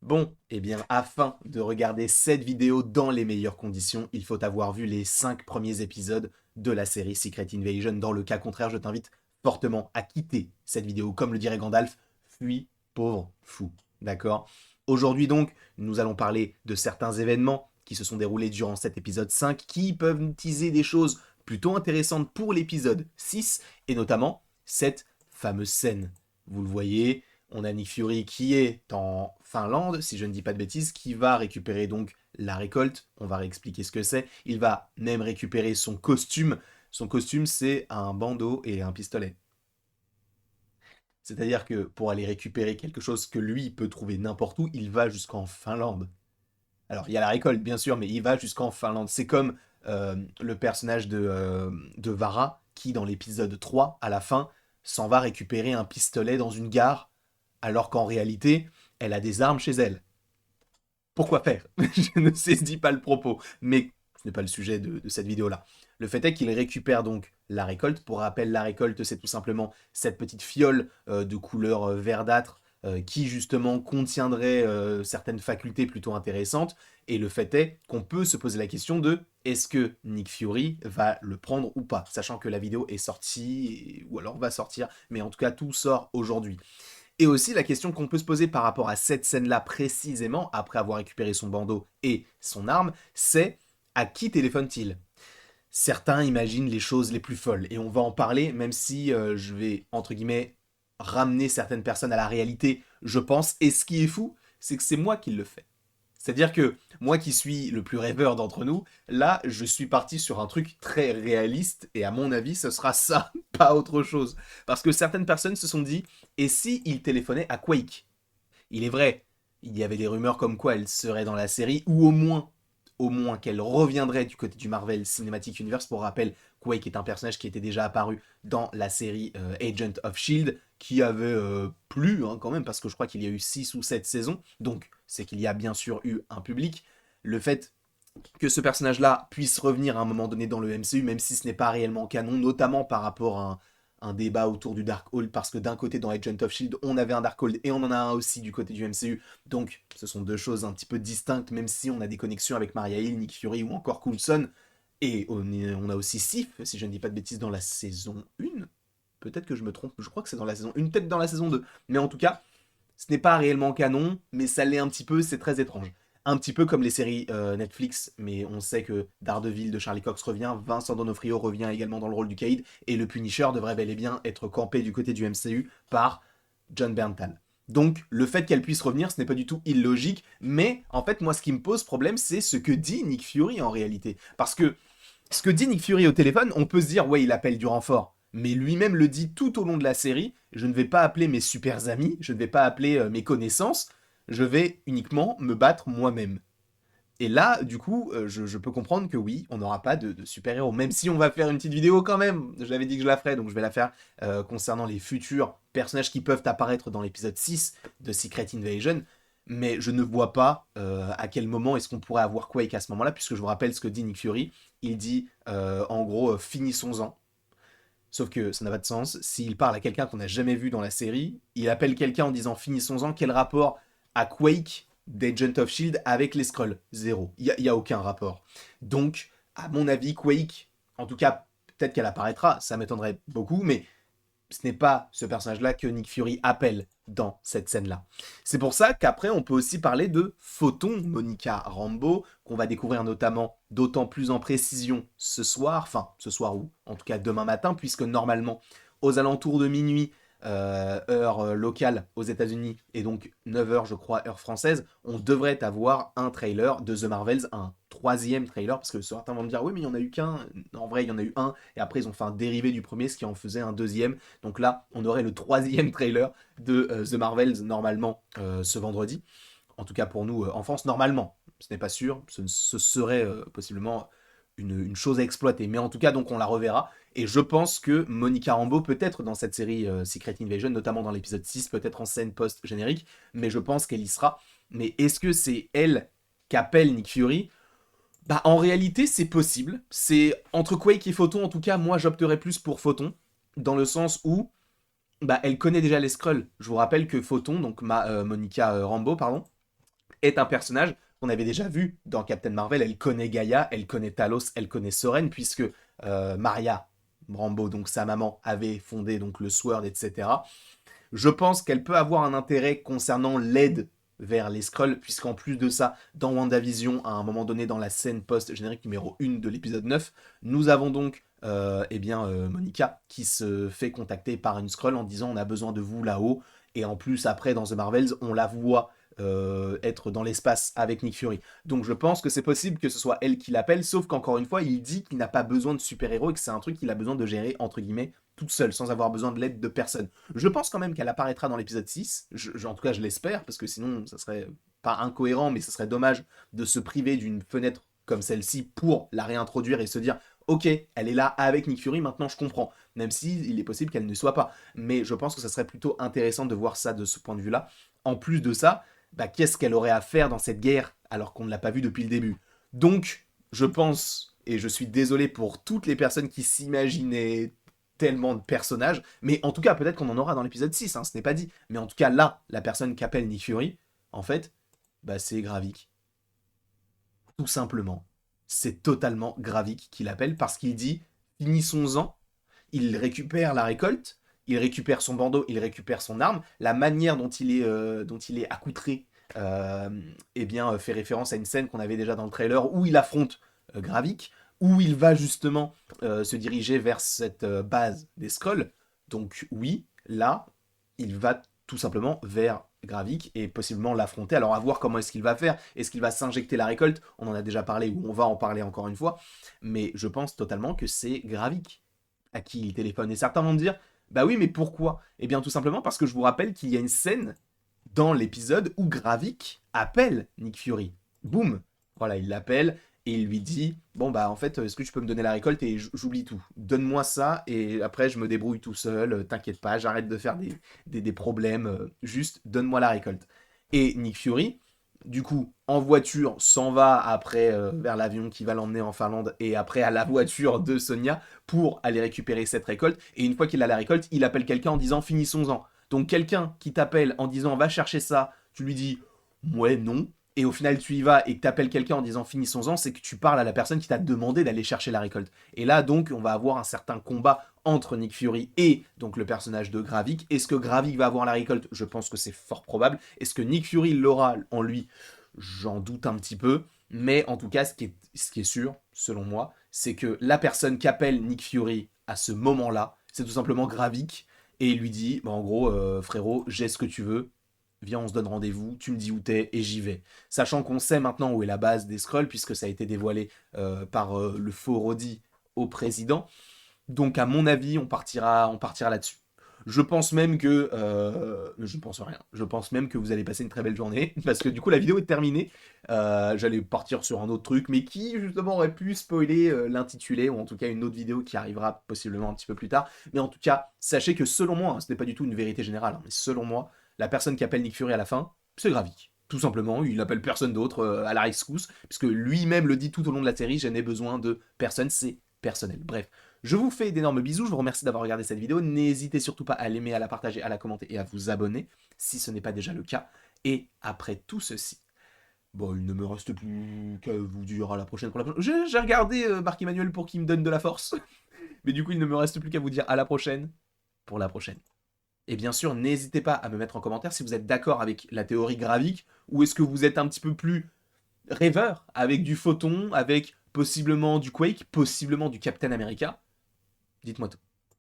Bon, eh bien, afin de regarder cette vidéo dans les meilleures conditions, il faut avoir vu les 5 premiers épisodes de la série Secret Invasion. Dans le cas contraire, je t'invite fortement à quitter cette vidéo. Comme le dirait Gandalf, fuis, pauvre fou. D'accord. Aujourd'hui donc, nous allons parler de certains événements qui se sont déroulés durant cet épisode 5 qui peuvent nous teaser des choses plutôt intéressantes pour l'épisode 6 et notamment cette fameuse scène. Vous le voyez, on a Nick Fury qui est en Finlande, si je ne dis pas de bêtises, qui va récupérer donc la récolte. On va réexpliquer ce que c'est. Il va même récupérer son costume. Son costume, c'est un bandeau et un pistolet. C'est-à-dire que pour aller récupérer quelque chose que lui peut trouver n'importe où, il va jusqu'en Finlande. Alors, il y a la récolte, bien sûr, mais il va jusqu'en Finlande. C'est comme le personnage de Vara, qui, dans l'épisode 3, à la fin, s'en va récupérer un pistolet dans une gare, alors qu'en réalité, elle a des armes chez elle. Pourquoi faire? Je ne saisis pas le propos, mais ce n'est pas le sujet de cette vidéo-là. Le fait est qu'il récupère donc la récolte. Pour rappel, la récolte, c'est tout simplement cette petite fiole de couleur verdâtre qui justement contiendrait certaines facultés plutôt intéressantes. Et le fait est qu'on peut se poser la question de est-ce que Nick Fury va le prendre ou pas, sachant que la vidéo est sortie, ou alors va sortir, mais en tout cas tout sort aujourd'hui. Et aussi la question qu'on peut se poser par rapport à cette scène-là précisément, après avoir récupéré son bandeau et son arme, c'est à qui téléphone-t-il? Certains imaginent les choses les plus folles, et on va en parler, même si je vais, entre guillemets, ramener certaines personnes à la réalité, je pense, et ce qui est fou, c'est que c'est moi qui le fais. C'est-à-dire que moi qui suis le plus rêveur d'entre nous, là, je suis parti sur un truc très réaliste, et à mon avis, ce sera ça, pas autre chose. Parce que certaines personnes se sont dit, et si il téléphonait à Quake? Il est vrai, il y avait des rumeurs comme quoi elle serait dans la série, ou au moins qu'elle reviendrait du côté du Marvel Cinematic Universe. Pour rappel, Quake est un personnage qui était déjà apparu dans la série Agent of Shield, qui avait plu quand même, parce que je crois qu'il y a eu 6 ou 7 saisons, donc c'est qu'il y a bien sûr eu un public. Le fait que ce personnage-là puisse revenir à un moment donné dans le MCU, même si ce n'est pas réellement canon, notamment par rapport à un débat autour du Darkhold, parce que d'un côté dans Agent of Shield, on avait un Darkhold et on en a un aussi du côté du MCU, donc ce sont deux choses un petit peu distinctes, même si on a des connexions avec Maria Hill, Nick Fury ou encore Coulson, et on a aussi Sif, si je ne dis pas de bêtises, dans la saison 1. Peut-être que je me trompe, je crois que c'est dans la saison 1, peut-être dans la saison 2. Mais en tout cas, ce n'est pas réellement canon, mais ça l'est un petit peu, c'est très étrange. Un petit peu comme les séries Netflix, mais on sait que Daredevil de Charlie Cox revient, Vincent D'Onofrio revient également dans le rôle du Cade, et le Punisher devrait bel et bien être campé du côté du MCU par John Bernthal. Donc, le fait qu'elle puisse revenir, ce n'est pas du tout illogique, mais en fait, moi, ce qui me pose problème, c'est ce que dit Nick Fury en réalité. Parce que ce que dit Nick Fury au téléphone, on peut se dire, ouais, il appelle du renfort. Mais lui-même le dit tout au long de la série, je ne vais pas appeler mes super amis, je ne vais pas appeler mes connaissances, je vais uniquement me battre moi-même. Et là, du coup, je peux comprendre que oui, on n'aura pas de super-héros, même si on va faire une petite vidéo quand même. J'avais dit que je la ferais, donc je vais la faire concernant les futurs personnages qui peuvent apparaître dans l'épisode 6 de Secret Invasion. Mais je ne vois pas à quel moment est-ce qu'on pourrait avoir Quake à ce moment-là, puisque je vous rappelle ce que dit Nick Fury. Il dit en gros finissons-en. Sauf que ça n'a pas de sens. S'il parle à quelqu'un qu'on n'a jamais vu dans la série, il appelle quelqu'un en disant finissons-en. Quel rapport à Quake d'Agent of Shield avec les Skrulls? Zéro. Il y a aucun rapport. Donc, à mon avis, Quake, en tout cas, peut-être qu'elle apparaîtra, ça m'étonnerait beaucoup, mais ce n'est pas ce personnage-là que Nick Fury appelle dans cette scène-là. C'est pour ça qu'après, on peut aussi parler de Photon, Monica Rambeau, qu'on va découvrir notamment d'autant plus en précision ce soir, enfin ce soir ou en tout cas demain matin, puisque normalement, aux alentours de minuit, heure locale aux États-Unis, et donc 9h, je crois, heure française, on devrait avoir un trailer de The Marvels, un troisième trailer, parce que certains vont me dire, oui, mais il n'y en a eu qu'un. En vrai, il y en a eu un, et après, ils ont fait un dérivé du premier, ce qui en faisait un deuxième. Donc là, on aurait le troisième trailer de The Marvels, normalement, ce vendredi. En tout cas, pour nous, en France, normalement. Ce n'est pas sûr, ce serait possiblement une chose à exploiter. Mais en tout cas, donc, on la reverra. Et je pense que Monica Rambeau peut être dans cette série Secret Invasion, notamment dans l'épisode 6, peut-être en scène post-générique, mais je pense qu'elle y sera. Mais est-ce que c'est elle qu'appelle Nick Fury? Bah, en réalité, c'est possible. C'est entre Quake et Photon, en tout cas, moi, j'opterais plus pour Photon, dans le sens où bah, elle connaît déjà les Skrulls. Je vous rappelle que Photon, donc Monica Rambeau, pardon, est un personnage qu'on avait déjà vu dans Captain Marvel. Elle connaît Gaïa, elle connaît Talos, elle connaît Soren, puisque Maria Rambeau, donc sa maman, avait fondé donc le Sword, etc. Je pense qu'elle peut avoir un intérêt concernant l'aide vers les Skrulls, puisqu'en plus de ça, dans WandaVision, à un moment donné, dans la scène post-générique numéro 1 de l'épisode 9, nous avons donc Monica qui se fait contacter par une Skrull en disant on a besoin de vous là-haut, et en plus après dans The Marvels, on la voit être dans l'espace avec Nick Fury. Donc je pense que c'est possible que ce soit elle qui l'appelle, sauf qu'encore une fois, il dit qu'il n'a pas besoin de super-héros et que c'est un truc qu'il a besoin de gérer, entre guillemets, toute seule, sans avoir besoin de l'aide de personne. Je pense quand même qu'elle apparaîtra dans l'épisode 6, en tout cas je l'espère, parce que sinon ça serait pas incohérent, mais ça serait dommage de se priver d'une fenêtre comme celle-ci pour la réintroduire et se dire ok, elle est là avec Nick Fury, maintenant je comprends, même si il est possible qu'elle ne soit pas. Mais je pense que ça serait plutôt intéressant de voir ça de ce point de vue-là. En plus de ça, bah, qu'est-ce qu'elle aurait à faire dans cette guerre alors qu'on ne l'a pas vue depuis le début. Donc, je pense, et je suis désolé pour toutes les personnes qui s'imaginaient tellement de personnages, mais en tout cas, peut-être qu'on en aura dans l'épisode 6, hein, ce n'est pas dit. Mais en tout cas, là, la personne qu'appelle Nick Fury, en fait, bah, c'est Gravik. Tout simplement. C'est totalement Gravik qui l'appelle parce qu'il dit finissons-en. Il récupère la récolte, il récupère son bandeau, il récupère son arme. La manière dont il est accoutré eh bien, fait référence à une scène qu'on avait déjà dans le trailer où il affronte Gravik, où il va justement se diriger vers cette base des Skrulls. Donc oui, là, il va tout simplement vers Gravik et possiblement l'affronter. Alors à voir comment est-ce qu'il va faire. Est-ce qu'il va s'injecter la récolte? On en a déjà parlé ou on va en parler encore une fois. Mais je pense totalement que c'est Gravik à qui il téléphone. Et certains vont me dire, bah oui, mais pourquoi? Eh bien tout simplement parce que je vous rappelle qu'il y a une scène dans l'épisode où Gravik appelle Nick Fury. Boum. Voilà, il l'appelle et il lui dit bon bah en fait est-ce que tu peux me donner la récolte et j'oublie tout. Donne-moi ça et après je me débrouille tout seul, t'inquiète pas, j'arrête de faire des problèmes, juste donne-moi la récolte. Et Nick Fury, du coup, en voiture, s'en va après vers l'avion qui va l'emmener en Finlande et après à la voiture de Sonia pour aller récupérer cette récolte. Et une fois qu'il a la récolte, il appelle quelqu'un en disant finissons-en. Donc quelqu'un qui t'appelle en disant va chercher ça, tu lui dis ouais non, et au final tu y vas et que t'appelles quelqu'un en disant finissons-en, c'est que tu parles à la personne qui t'a demandé d'aller chercher la récolte. Et là donc on va avoir un certain combat entre Nick Fury et donc le personnage de Gravik. Est-ce que Gravik va avoir la récolte? Je pense que c'est fort probable. Est-ce que Nick Fury l'aura en lui? J'en doute un petit peu. Mais en tout cas, ce qui est sûr, selon moi, c'est que la personne qu'appelle Nick Fury à ce moment-là, c'est tout simplement Gravik, et il lui dit, bah, en gros, frérot, j'ai ce que tu veux, viens, on se donne rendez-vous, tu me dis où t'es, et j'y vais. Sachant qu'on sait maintenant où est la base des Skrulls, puisque ça a été dévoilé par le faux Rhodey au président. Donc à mon avis, on partira là-dessus. Je pense même que... je pense rien. Je pense même que vous allez passer une très belle journée. Parce que du coup, la vidéo est terminée. J'allais partir sur un autre truc, mais qui justement aurait pu spoiler l'intitulé, ou en tout cas une autre vidéo qui arrivera possiblement un petit peu plus tard. Mais en tout cas, sachez que selon moi, hein, ce n'est pas du tout une vérité générale, hein, mais selon moi, la personne qui appelle Nick Fury à la fin, c'est Gravik. Tout simplement, il appelle personne d'autre à la rescousse, puisque lui-même le dit tout au long de la série, je n'ai besoin de personne, c'est personnel. Bref, je vous fais d'énormes bisous, je vous remercie d'avoir regardé cette vidéo, n'hésitez surtout pas à l'aimer, à la partager, à la commenter et à vous abonner, si ce n'est pas déjà le cas. Et après tout ceci, bon, il ne me reste plus qu'à vous dire à la prochaine pour la prochaine. J'ai regardé Marc-Emmanuel pour qu'il me donne de la force, mais du coup il ne me reste plus qu'à vous dire à la prochaine pour la prochaine. Et bien sûr, n'hésitez pas à me mettre en commentaire si vous êtes d'accord avec la théorie Gravik, ou est-ce que vous êtes un petit peu plus rêveur, avec du photon, avec possiblement du Quake, possiblement du Captain America. Dites-moi tout.